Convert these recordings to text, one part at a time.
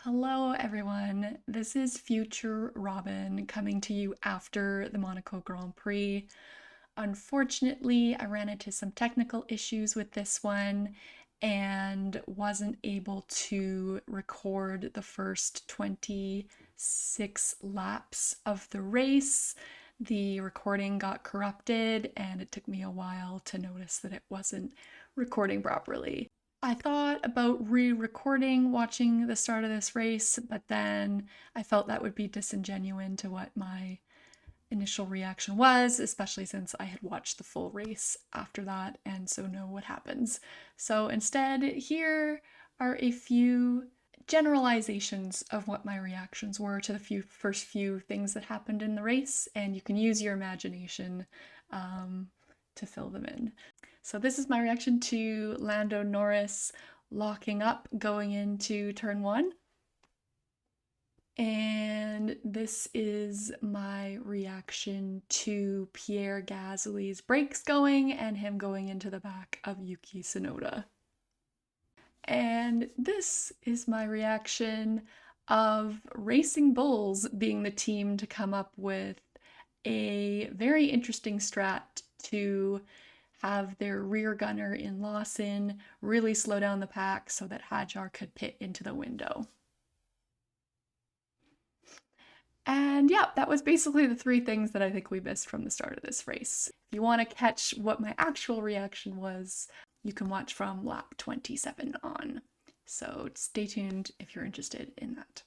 Hello, everyone. This is future Robin coming to you after the Monaco Grand Prix. Unfortunately, I ran into some technical issues with this one and wasn't able to record the first 26 laps of the race. The recording got corrupted and it took me a while to notice that it wasn't recording properly. I thought about re-recording watching the start of this race, but then I felt that would be disingenuous to what my initial reaction was, especially since I had watched the full race after that and so know what happens. So instead, here are a few generalizations of what my reactions were to the first few things that happened in the race, and you can use your imagination to fill them in. So this is my reaction to Lando Norris locking up going into turn 1. And this is my reaction to Pierre Gasly's brakes going and him going into the back of Yuki Tsunoda. And this is my reaction of Racing Bulls being the team to come up with a very interesting strat to have their rear gunner in Lawson really slow down the pack so that Hadjar could pit into the window. And yeah, that was basically the 3 things that I think we missed from the start of this race. If you want to catch what my actual reaction was, you can watch from lap 27 on. So stay tuned if you're interested in that.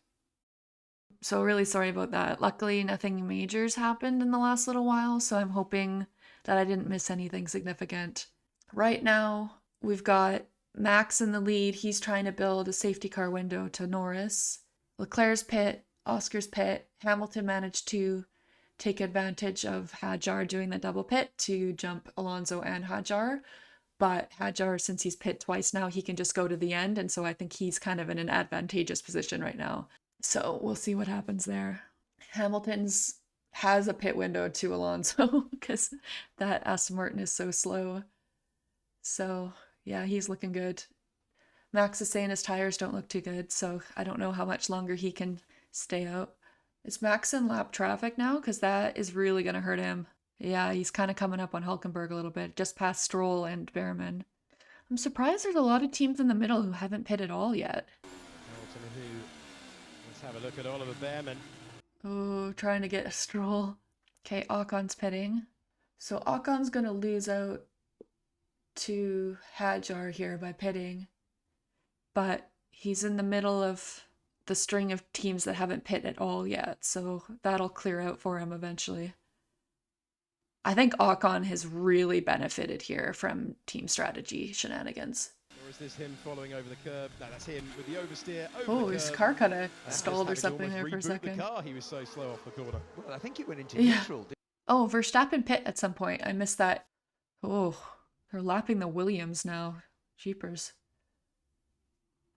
So really sorry about that. Luckily, nothing majors happened in the last little while, so I'm hoping that I didn't miss anything significant. Right now, we've got Max in the lead. He's trying to build a safety car window to Norris. Leclerc's pit, Oscar's pit. Hamilton managed to take advantage of Hadjar doing the double pit to jump Alonso and Hadjar. But Hadjar, since he's pit twice now, he can just go to the end. And so I think he's kind of in an advantageous position right now. So we'll see what happens there. Hamilton's has a pit window to Alonso because that Aston Martin is so slow. So yeah, he's looking good. Max is saying his tires don't look too good, so I don't know how much longer he can stay out. Is Max in lap traffic now? Because that is really going to hurt him. Yeah, he's kind of coming up on Hulkenberg a little bit, just past Stroll and Behrman. I'm surprised there's a lot of teams in the middle who haven't pit at all yet. Let's have a look at Oliver Behrman. Oh, trying to get a Stroll. Okay, Ocon's pitting. So Ocon's going to lose out to Hadjar here by pitting. But he's in the middle of the string of teams that haven't pit at all yet, so that'll clear out for him eventually. I think Ocon has really benefited here from team strategy shenanigans. Or is this him following over the curb? No, that's him with the oversteer over Oh, the his curb. car kind of stalled or something there for a The second. car. He was so slow off the corner. Well, I think it went into neutral. Oh, Verstappen pit at some point. I missed that. Oh, they're lapping the Williams now. Jeepers.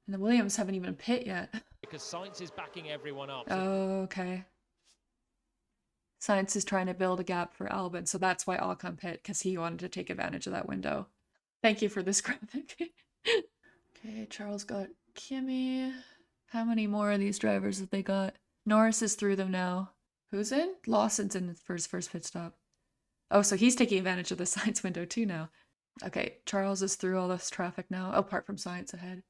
And the Williams haven't even pit yet. Because Sainz is backing everyone up. Oh, okay. Sainz is trying to build a gap for Albon, so that's why Ocon pit, because he wanted to take advantage of that window. Thank you for this graphic. Okay, Charles got Kimi. How many more of these drivers have they got? Norris is through them now. Who's in? Lawson's in for his first pit stop. Oh, so he's taking advantage of the Sainz window too now. Okay, Charles is through all this traffic now, apart from Sainz ahead.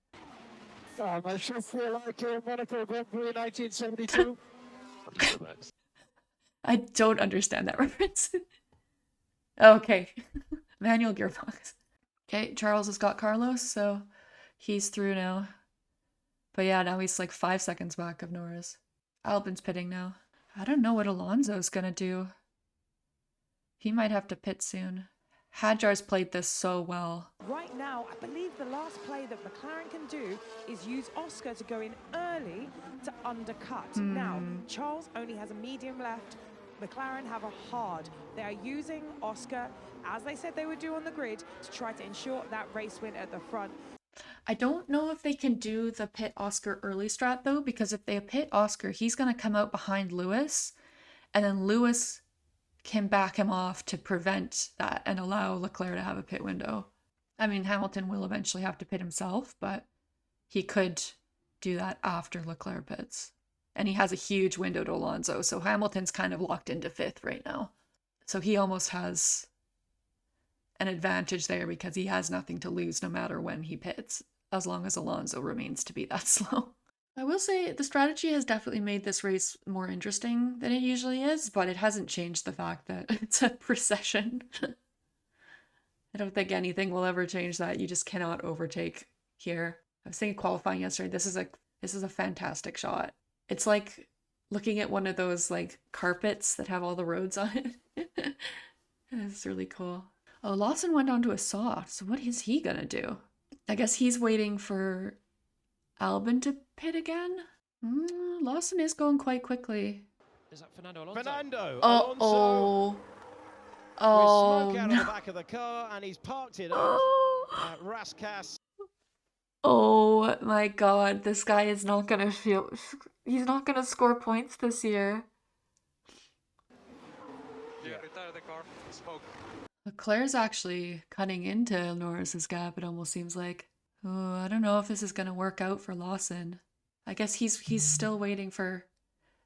I sure feel like Monaco Grand Prix 1972. I don't understand that reference. Okay, manual gearbox. Okay, Charles has got Carlos, so he's through now. But yeah, now he's like 5 seconds back of Norris. Albon's pitting now. I don't know what Alonso's gonna do. He might have to pit soon. Hadjar's played this so well. Right now, I believe the last play that McLaren can do is use Oscar to go in early to undercut. Now, Charles only has a medium left. McLaren have a hard. They are using Oscar, as they said they would do on the grid, to try to ensure that race win at the front. I don't know if they can do the pit Oscar early strat though, because if they pit Oscar, he's going to come out behind Lewis, and then Lewis can back him off to prevent that and allow Leclerc to have a pit window. I mean, Hamilton will eventually have to pit himself, but he could do that after Leclerc pits. And he has a huge window to Alonso, so Hamilton's kind of locked into 5th right now. So he almost has an advantage there because he has nothing to lose no matter when he pits, as long as Alonso remains to be that slow. I will say the strategy has definitely made this race more interesting than it usually is, but it hasn't changed the fact that it's a procession. I don't think anything will ever change that. You just cannot overtake here. I was thinking qualifying yesterday, this is a fantastic shot. It's like looking at one of those like carpets that have all the roads on it. It's really cool. Oh, Lawson went on to a soft, so what is he gonna do? I guess he's waiting for Albon to pit again? Lawson is going quite quickly. Is that Fernando Alonso? Fernando Oh, Alonso. oh With smoke out no. of the back of the car, and he's parked it up Oh. at Raskas. Oh my god, this guy is not gonna he's not gonna score points this year. Yeah, retire the car. Smoke. Leclerc's actually cutting into Norris's gap, it almost seems like. Oh, I don't know if this is gonna work out for Lawson. I guess he's still waiting for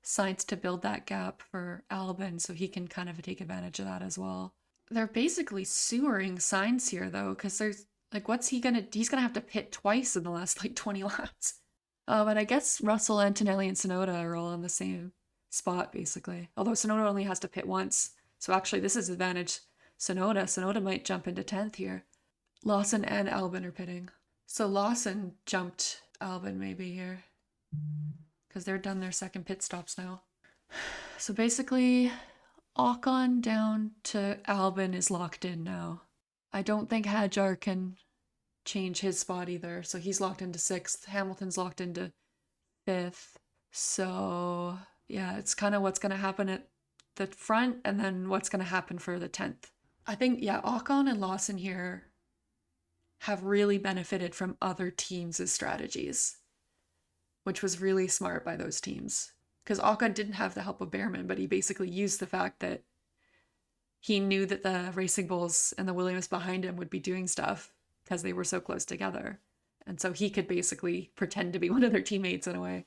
Sainz to build that gap for Albon so he can kind of take advantage of that as well. They're basically sewering Sainz here though, because there's like, what's he's gonna have to pit twice in the last like 20 laps. But I guess Russell, Antonelli, and Tsunoda are all on the same spot basically. Although Tsunoda only has to pit once, so actually this is advantage Tsunoda. Tsunoda might jump into 10th here. Lawson and Albon are pitting. So Lawson jumped Albon maybe here, because they're done their second pit stops now. So basically, Ocon down to Albon is locked in now. I don't think Hadjar can change his spot either, so he's locked into 6th. Hamilton's locked into 5th. So yeah, it's kind of what's going to happen at the front and then what's going to happen for the 10th. I think, yeah, Ocon and Lawson here have really benefited from other teams' strategies, which was really smart by those teams. Because Ocon didn't have the help of Behrman, but he basically used the fact that he knew that the Racing Bulls and the Williams behind him would be doing stuff because they were so close together. And so he could basically pretend to be one of their teammates in a way.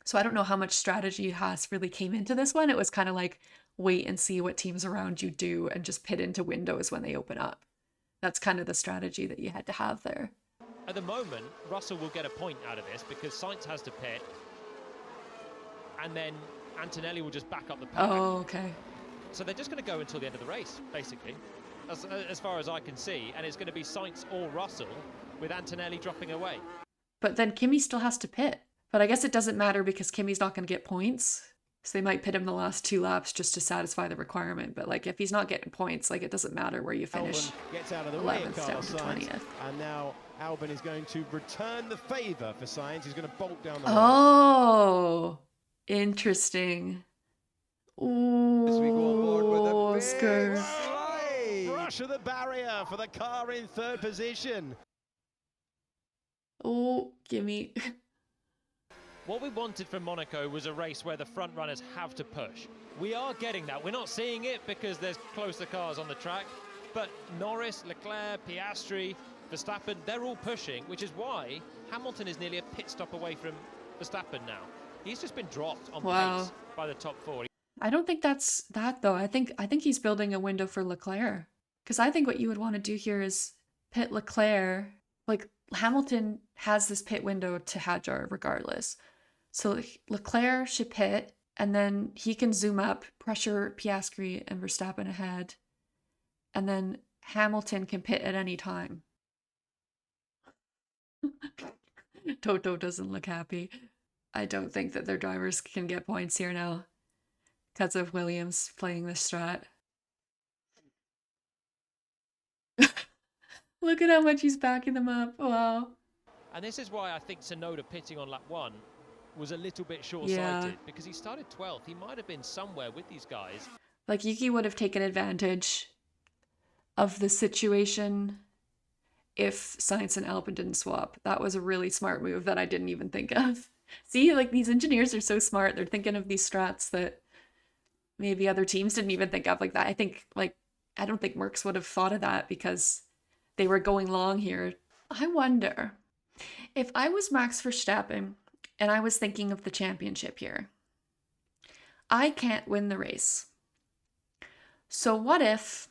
So I don't know how much strategy Haas really came into this one. It was kind of like, wait and see what teams around you do and just pit into windows when they open up. That's kind of the strategy that you had to have there. At the moment, Russell will get a point out of this because Sainz has to pit, and then Antonelli will just back up the pack. Oh, okay. So they're just going to go until the end of the race, basically, as far as I can see, and it's going to be Sainz or Russell with Antonelli dropping away. But then Kimi still has to pit. But I guess it doesn't matter because Kimi's not going to get points. So they might pit him the last 2 laps just to satisfy the requirement. But like if he's not getting points, like it doesn't matter where you finish. Albon gets out of the way 11th of down Carlos to Sainz, 20th. and now Albon is going to return the favour for Sainz. He's going to bolt down the road. Oh, interesting. Ooh, As we go on board with a big Oscar. slide. Brush of the barrier for the car in 3rd position. Oh, gimme. What we wanted from Monaco was a race where the front runners have to push. We are getting that. We're not seeing it because there's closer cars on the track, but Norris, Leclerc, Piastri, Verstappen, they're all pushing, which is why Hamilton is nearly a pit stop away from Verstappen now. He's just been dropped on pace by the top 4. I don't think that's that though. I think he's building a window for Leclerc. Because I think what you would want to do here is pit Leclerc. Like Hamilton has this pit window to Hadjar regardless. So Leclerc should pit, and then he can zoom up, pressure Piastri and Verstappen ahead, and then Hamilton can pit at any time. Toto doesn't look happy. I don't think that their drivers can get points here now because of Williams playing this strat. Look at how much he's backing them up. Wow. And this is why I think Tsunoda pitting on lap 1 was a little bit short-sighted, Yeah. because he started 12th. He might have been somewhere with these guys. Like Yuki would have taken advantage of the situation if Sainz and Albon didn't swap. That was a really smart move that I didn't even think of. See, like these engineers are so smart. They're thinking of these strats that maybe other teams didn't even think of like that. I don't think Merckx would have thought of that because they were going long here. I wonder if I was Max Verstappen And I was thinking of the championship here. I can't win the race. So what if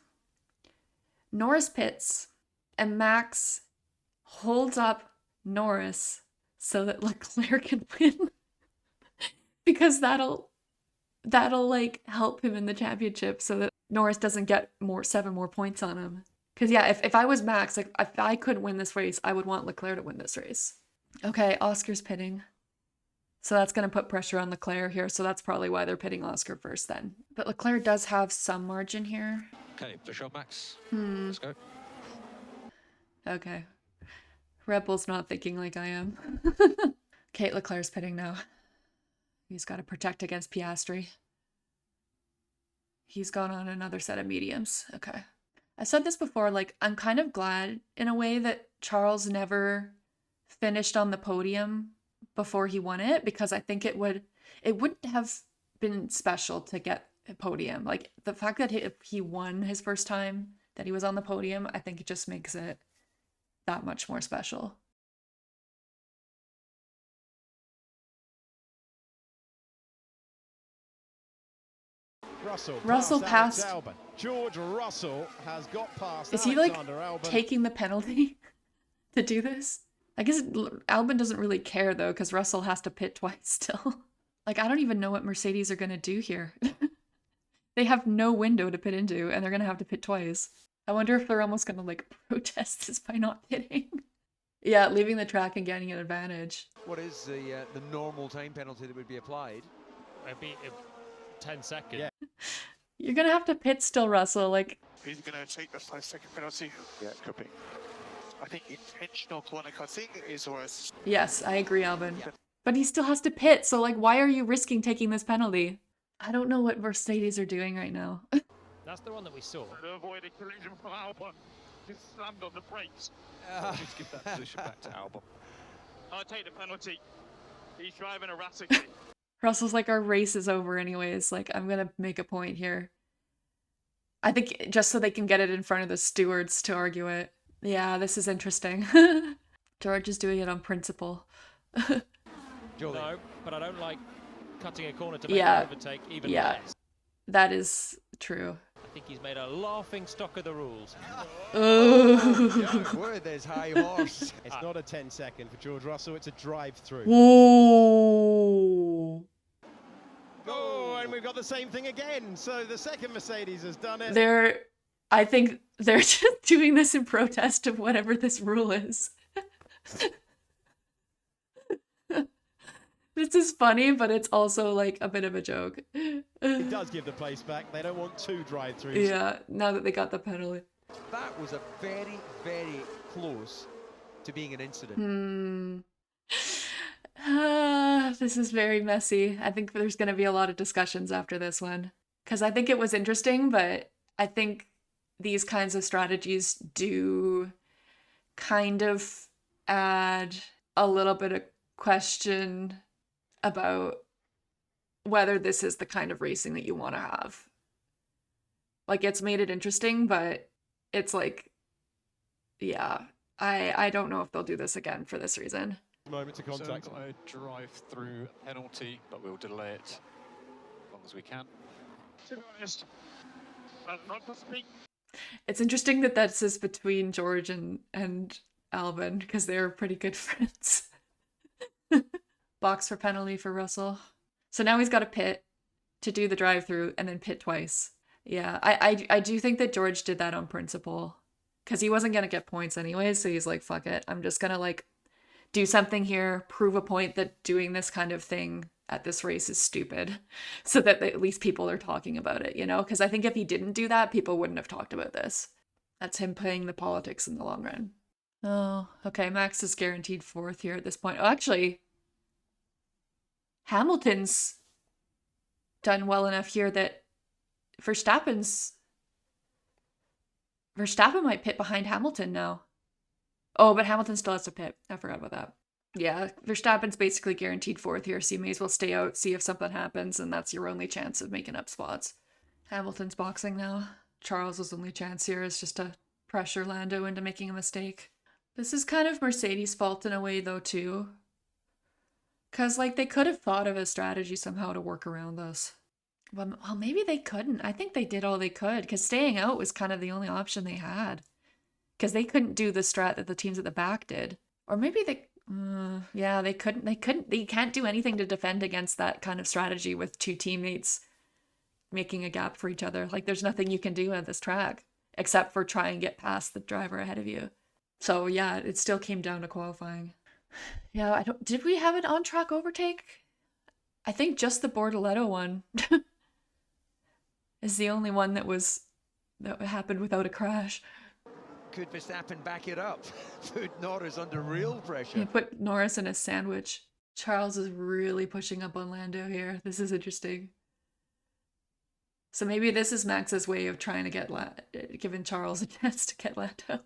Norris pits and Max holds up Norris so that Leclerc can win? Because that'll like help him in the championship so that Norris doesn't get 7 more points on him. Because yeah, if I was Max, like if I could win this race, I would want Leclerc to win this race. Okay, Oscar's pitting. So that's going to put pressure on Leclerc here. So that's probably why they're pitting Oscar first then. But Leclerc does have some margin here. Okay, push on, Max. Let's go. Okay. Red Bull's not thinking like I am. Okay, Leclerc's pitting now. He's got to protect against Piastri. He's gone on another set of mediums. Okay. I said this before, like, I'm kind of glad in a way that Charles never finished on the podium before he won it, because I think it wouldn't have been special to get a podium. Like, the fact that he won his first time that he was on the podium, I think it just makes it that much more special. Russell passed Albon. George Russell has got past Is he Alexander like Albon. taking the penalty to do this? I guess Albon doesn't really care though, because Russell has to pit twice still. Like, I don't even know what Mercedes are going to do here. They have no window to pit into, and they're going to have to pit twice. I wonder if they're almost going to like protest this by not pitting. Yeah, leaving the track and getting an advantage. What is the normal time penalty that would be applied? It'd be 10 seconds. Yeah. You're going to have to pit still, Russell. Like, He's going to take the 5-second penalty. Yeah, could be. I think intentional corner cutting is worse. yes, I agree, Albon. But he still has to pit, so like, why are you risking taking this penalty? I don't know what Mercedes are doing right now. That's the one that we saw. To avoid a collision from Albon, he slammed on the brakes. Just give that position back to Albon. I'll take the penalty. He's driving erratically. Russell's like, our race is over anyways. Like, I'm gonna make a point here. I think just so they can get it in front of the stewards to argue it. Yeah, this is interesting. George is doing it on principle. No, but I don't like cutting a corner to make Yeah. an overtake even Yeah. less. That is true. I think he's made a laughing stock of the rules. Oh. With his high horse. It's not a 10-second for George Russell, it's a drive-through. Whoa. Oh, and we've got the same thing again. So the second Mercedes has done it. I think they're just doing this in protest of whatever this rule is. This is funny, but it's also like a bit of a joke. It does give the place back. They don't want 2 drive-throughs. Yeah, now that they got the penalty. That was a very, very close to being an incident. This is very messy. I think there's going to be a lot of discussions after this one. Because I think it was interesting, but I think these kinds of strategies do kind of add a little bit of question about whether this is the kind of racing that you want to have. Like, it's made it interesting, but it's like, yeah, I don't know if they'll do this again for this reason. Moment to contact. So a drive-through penalty, but we'll delay it as long as we can. To be honest, not to speak. It's interesting that this is between George and Albon, because they're pretty good friends. Box for penalty for Russell. So now he's got to pit to do the drive-through and then pit twice. Yeah, I do think that George did that on principle, because he wasn't going to get points anyways, so he's like, fuck it. I'm just going to like do something here, prove a point that doing this kind of thing at this race is stupid, so that at least people are talking about it, you know? Because I think if he didn't do that, people wouldn't have talked about this. That's him playing the politics in the long run. Oh, okay, Max is guaranteed 4th here at this point. Oh, actually, Hamilton's done well enough here that Verstappen might pit behind Hamilton now. Oh, but Hamilton still has to pit. I forgot about that. Yeah, Verstappen's basically guaranteed 4th here, so you may as well stay out, see if something happens, and that's your only chance of making up spots. Hamilton's boxing now. Charles's only chance here is just to pressure Lando into making a mistake. This is kind of Mercedes' fault in a way, though, too. Because, like, they could have thought of a strategy somehow to work around this. Well, maybe they couldn't. I think they did all they could, because staying out was kind of the only option they had. Because they couldn't do the strat that the teams at the back did. Or maybe they... yeah, they couldn't. They can't do anything to defend against that kind of strategy with two teammates making a gap for each other. Like, there's nothing you can do at this track except for try and get past the driver ahead of you. So yeah, it still came down to qualifying. Yeah, did we have an on-track overtake? I think just the Bortoletto one is the only one that happened without a crash. Could Verstappen back it up? Put Norris under real pressure. Yeah, put Norris in a sandwich. Charles is really pushing up on Lando here. This is interesting. So maybe this is Max's way of trying to get giving Charles a chance to get Lando.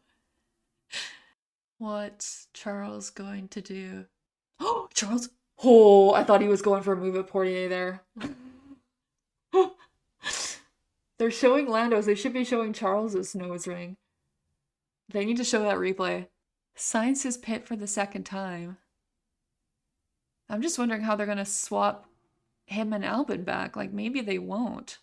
What's Charles going to do? Oh, Charles! Oh, I thought he was going for a move at Portier there. They're showing Lando's. They should be showing Charles's nose ring. They need to show that replay. Sainz is pit for the second time. I'm just wondering how they're going to swap him and Albon back. Like, maybe they won't.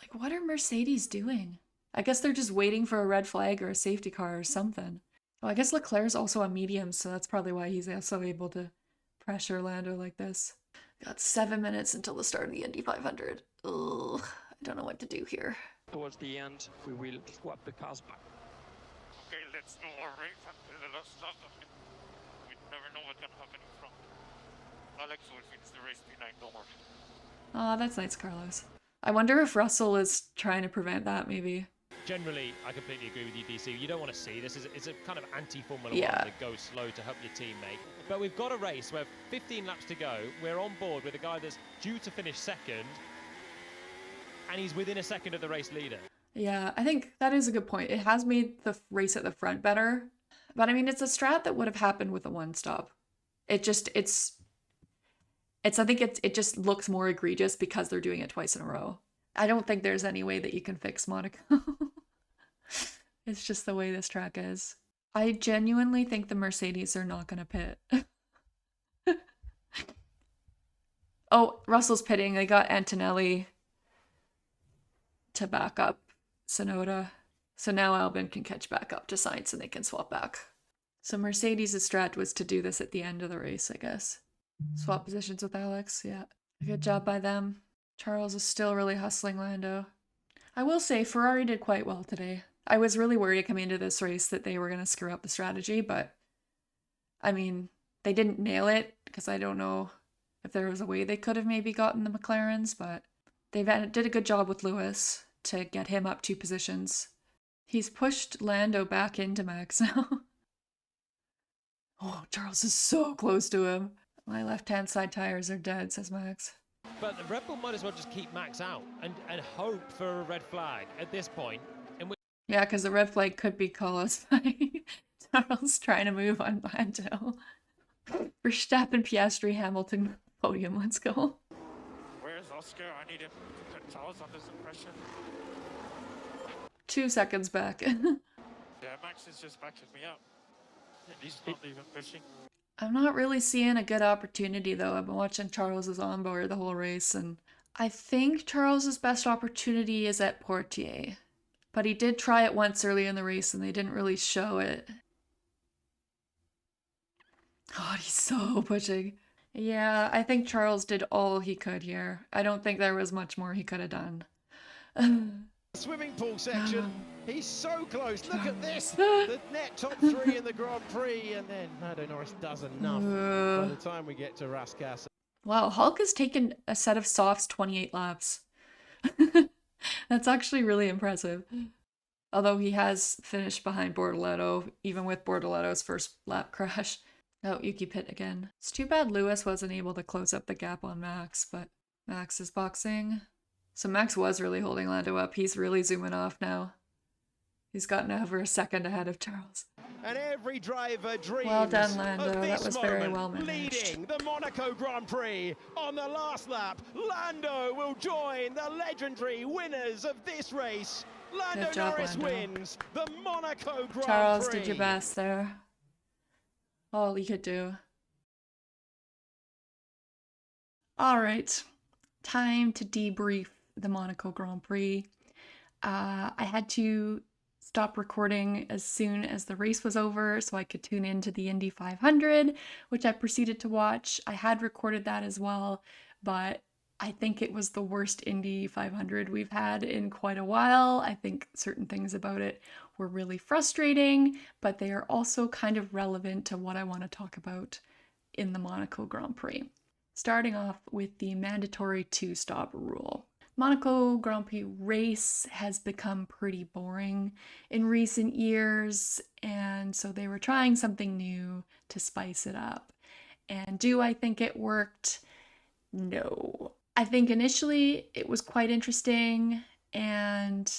Like, what are Mercedes doing? I guess they're just waiting for a red flag or a safety car or something. Well, I guess Leclerc's also a medium, so that's probably why he's also able to pressure Lando like this. Got 7 minutes until the start of the Indy 500. Ugh, I don't know what to do here. Towards the end, we will swap the cars back. Okay, let's do our race until the last lap. We never know what can happen in front. Alex will finish the race behind Norris. Aw, that's nice, Carlos. I wonder if Russell is trying to prevent that, maybe. Generally, I completely agree with you, DC. You don't want to see this. It's a kind of anti-Formula Yeah. 1 to go slow to help your teammate. But we've got a race where 15 laps to go. We're on board with a guy that's due to finish second, and he's within a second of the race leader. Yeah, I think that is a good point. It has made the race at the front better. But I mean, it's a strat that would have happened with a one-stop. I think it just looks more egregious because they're doing it twice in a row. I don't think there's any way that you can fix Monaco. It's just the way this track is. I genuinely think the Mercedes are not going to pit. Oh, Russell's pitting. They got Antonelli to back up Tsunoda. So now Albon can catch back up to Sainz and they can swap back. So Mercedes' strat was to do this at the end of the race, I guess. Swap positions with Alex, yeah. Good job by them. Charles is still really hustling Lando. I will say Ferrari did quite well today. I was really worried coming into this race that they were going to screw up the strategy, but I mean, they didn't nail it because I don't know if there was a way they could have maybe gotten the McLarens, but they did a good job with Lewis to get him up 2 positions. He's pushed Lando back into Max now. Oh, Charles is so close to him. My left-hand side tires are dead, says Max. But the Red Bull might as well just keep Max out and hope for a red flag at this point. Yeah, because the red flag could be caused by Charles trying to move on Lando. Verstappen, Piastri, Hamilton, podium. Let's go. Where's Oscar? I need him to put Charles under some pressure. 2 seconds back. Yeah, Max is just backing me up. He's not even pushing. I'm not really seeing a good opportunity, though. I've been watching Charles's onboard the whole race, and I think Charles's best opportunity is at Portier. But he did try it once early in the race, and they didn't really show it. God, he's so pushing. Yeah, I think Charles did all he could here. I don't think there was much more he could have done. Swimming pool section. He's so close. Look at this. The net top 3 in the Grand Prix, and then Lando Norris does enough by the time we get to Rascasse. Wow, Hulk has taken a set of softs 28 laps. That's actually really impressive. Although he has finished behind Bortoletto, even with Bortoletto's first lap crash. Oh, Yuki pit again. It's too bad Lewis wasn't able to close up the gap on Max, but Max is boxing. So Max was really holding Lando up. He's really zooming off now. He's gotten over a second ahead of Charles. And every driver dreams well done, Lando. of this That was very moment, well managed. leading the Monaco Grand Prix. On the last lap, Lando will join the legendary winners of this race. Lando Good job, Norris Lando. wins the Monaco Grand Charles Prix. did your best there. All you could do. All right, time to debrief the Monaco Grand Prix. I had to stop recording as soon as the race was over so I could tune into the Indy 500, which I proceeded to watch. I had recorded that as well, but I think it was the worst Indy 500 we've had in quite a while. I think certain things about it were really frustrating, but they are also kind of relevant to what I want to talk about in the Monaco Grand Prix. Starting off with the mandatory 2-stop rule. Monaco Grand Prix race has become pretty boring in recent years, and so they were trying something new to spice it up. And do I think it worked? No. I think initially it was quite interesting, and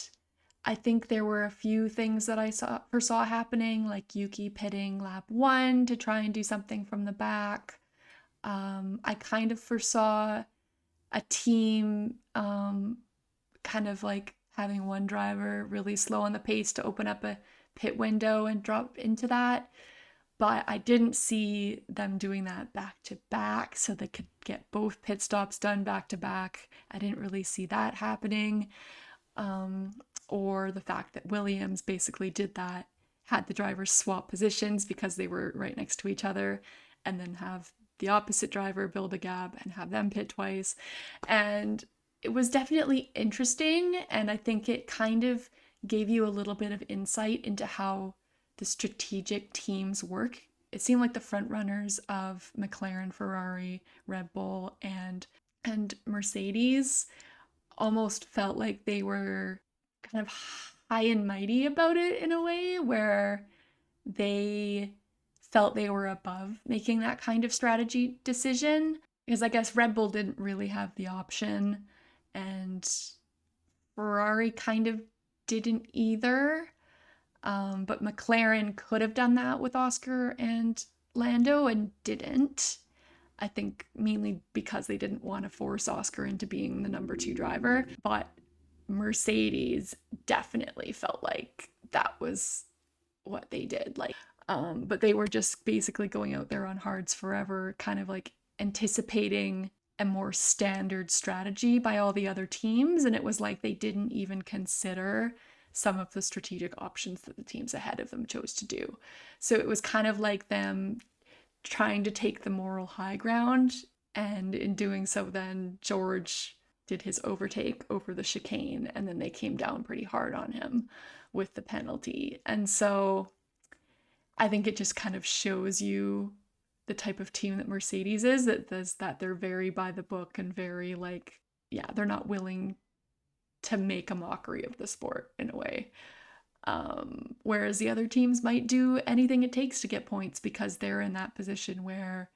I think there were a few things that I foresaw happening, like Yuki pitting lap 1 to try and do something from the back. I kind of foresaw a team kind of like having one driver really slow on the pace to open up a pit window and drop into that. But I didn't see them doing that back to back so they could get both pit stops done back to back. I didn't really see that happening. Or the fact that Williams basically did that, had the drivers swap positions because they were right next to each other, and then have the opposite driver build a gap and have them pit twice. And it was definitely interesting, and I think it kind of gave you a little bit of insight into how the strategic teams work. It seemed like the front runners of McLaren, Ferrari, Red Bull, and Mercedes almost felt like they were kind of high and mighty about it in a way, where they felt they were above making that kind of strategy decision, because I guess Red Bull didn't really have the option, and Ferrari kind of didn't either. But McLaren could have done that with Oscar and Lando and didn't. I think mainly because they didn't want to force Oscar into being the number 2 driver. But Mercedes definitely felt like that was what they did. But they were just basically going out there on hards forever, kind of like anticipating a more standard strategy by all the other teams. And it was like they didn't even consider some of the strategic options that the teams ahead of them chose to do. So it was kind of like them trying to take the moral high ground. And in doing so, then George did his overtake over the chicane, and then they came down pretty hard on him with the penalty. And so I think it just kind of shows you the type of team that Mercedes is, that they're very by the book and very they're not willing to make a mockery of the sport in a way. Whereas the other teams might do anything it takes to get points because they're in that position where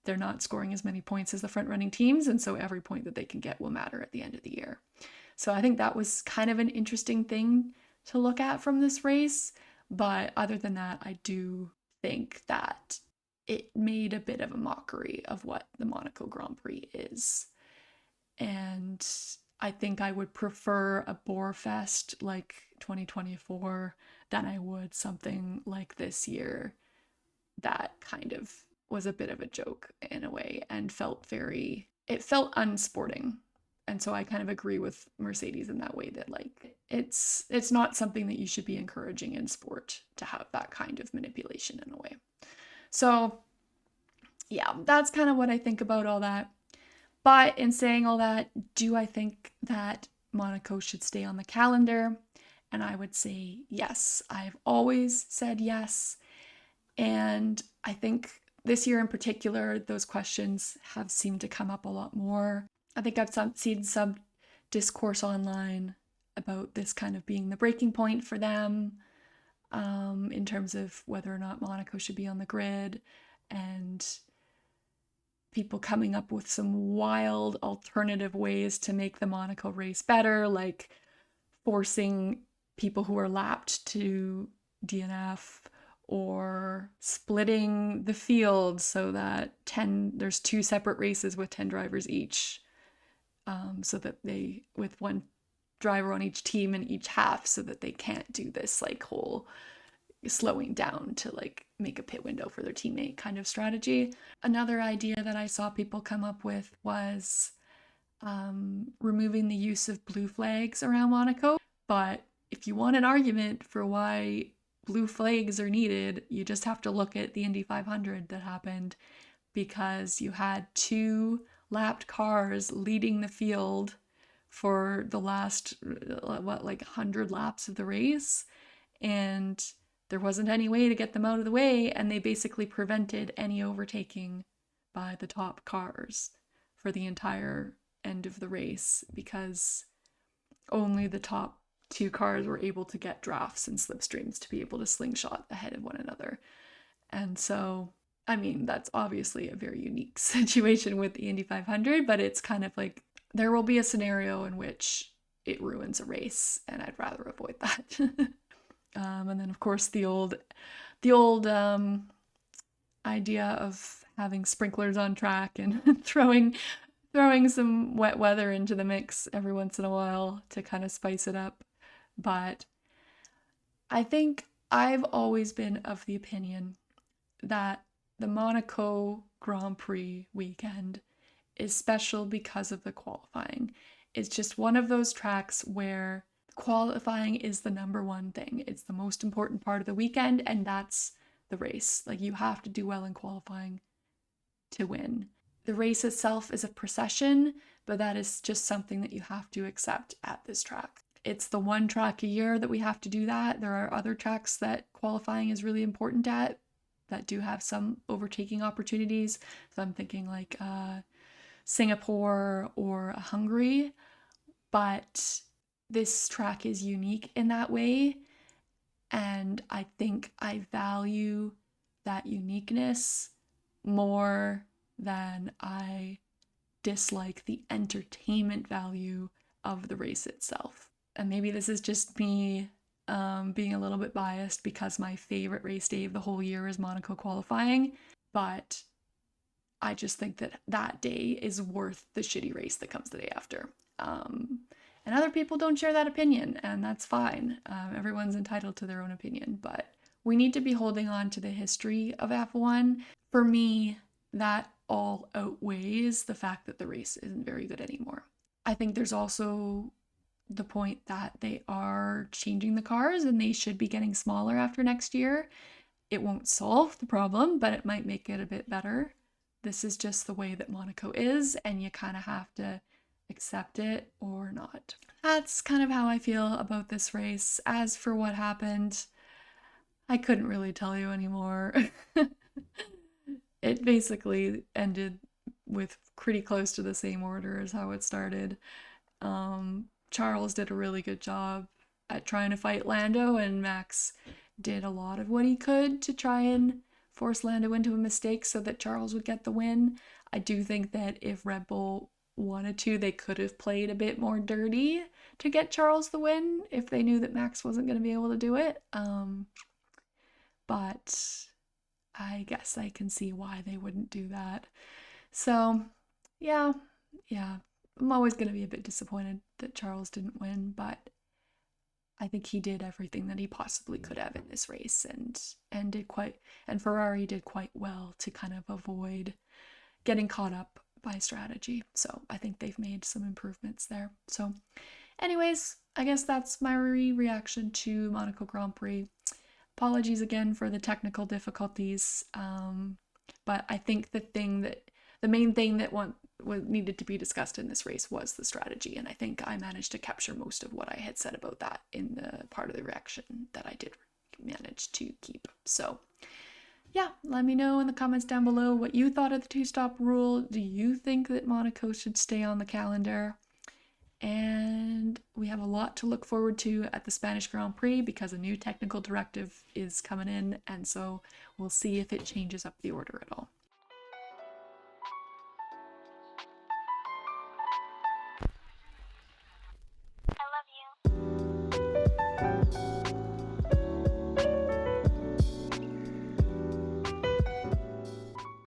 they're not scoring as many points as the front running teams. And so every point that they can get will matter at the end of the year. So I think that was kind of an interesting thing to look at from this race. But other than that, I do think that it made a bit of a mockery of what the Monaco Grand Prix is. And I think I would prefer a bore fest like 2024 than I would something like this year that kind of was a bit of a joke in a way and felt unsporting. And so I kind of agree with Mercedes in that way, that it's not something that you should be encouraging in sport, to have that kind of manipulation in a way. So yeah, that's kind of what I think about all that. But in saying all that, do I think that Monaco should stay on the calendar? And I would say yes. I've always said yes. And I think this year in particular, those questions have seemed to come up a lot more. I think I've seen some discourse online about this kind of being the breaking point for them, in terms of whether or not Monaco should be on the grid, and people coming up with some wild alternative ways to make the Monaco race better, like forcing people who are lapped to DNF, or splitting the field so that there's 2 separate races with 10 drivers each, so that they, with 1 driver on each team in each half, so that they can't do this whole slowing down to like make a pit window for their teammate kind of strategy. Another idea that I saw people come up with was removing the use of blue flags around Monaco. But if you want an argument for why blue flags are needed, you just have to look at the Indy 500 that happened, because you had 2 lapped cars leading the field for the last, 100 laps of the race, and there wasn't any way to get them out of the way, and they basically prevented any overtaking by the top cars for the entire end of the race, because only the top 2 cars were able to get drafts and slipstreams to be able to slingshot ahead of one another. And so, I mean, that's obviously a very unique situation with the Indy 500, but it's kind of like there will be a scenario in which it ruins a race, and I'd rather avoid that. And then, of course, the old idea of having sprinklers on track and throwing some wet weather into the mix every once in a while to kind of spice it up. But I think I've always been of the opinion that the Monaco Grand Prix weekend is special because of the qualifying. It's just one of those tracks where qualifying is the number one thing. It's the most important part of the weekend, and that's the race. Like, you have to do well in qualifying to win. The race itself is a procession, but that is just something that you have to accept at this track. It's the one track a year that we have to do that. There are other tracks that qualifying is really important at that do have some overtaking opportunities. So I'm thinking like Singapore or Hungary, but this track is unique in that way, and I think I value that uniqueness more than I dislike the entertainment value of the race itself. And maybe this is just me being a little bit biased because my favorite race day of the whole year is Monaco qualifying, but I just think that that day is worth the shitty race that comes the day after. And other people don't share that opinion, and that's fine. Everyone's entitled to their own opinion, but we need to be holding on to the history of F1. For me, that all outweighs the fact that the race isn't very good anymore. I think there's also the point that they are changing the cars and they should be getting smaller after next year. It won't solve the problem, but it might make it a bit better. This is just the way that Monaco is, and you kind of have to accept it or not. That's kind of how I feel about this race. As for what happened, I couldn't really tell you anymore. It basically ended with pretty close to the same order as how it started. Charles did a really good job at trying to fight Lando, and Max did a lot of what he could to try and force Lando into a mistake so that Charles would get the win. I do think that if Red Bull wanted to, they could have played a bit more dirty to get Charles the win if they knew that Max wasn't going to be able to do it. But I guess I can see why they wouldn't do that. So, yeah, I'm always going to be a bit disappointed that Charles didn't win, but I think he did everything that he possibly could have in this race, and Ferrari did quite well to kind of avoid getting caught up by strategy. So I think they've made some improvements there. So anyways, I guess that's my reaction to Monaco Grand Prix. Apologies again for the technical difficulties, but I think the main thing that needed to be discussed in this race was the strategy, and I think I managed to capture most of what I had said about that in the part of the reaction that I did manage to keep. So yeah, let me know in the comments down below what you thought of the 2-stop rule. Do you think that Monaco should stay on the calendar? And we have a lot to look forward to at the Spanish Grand Prix because a new technical directive is coming in, and so we'll see if it changes up the order at all.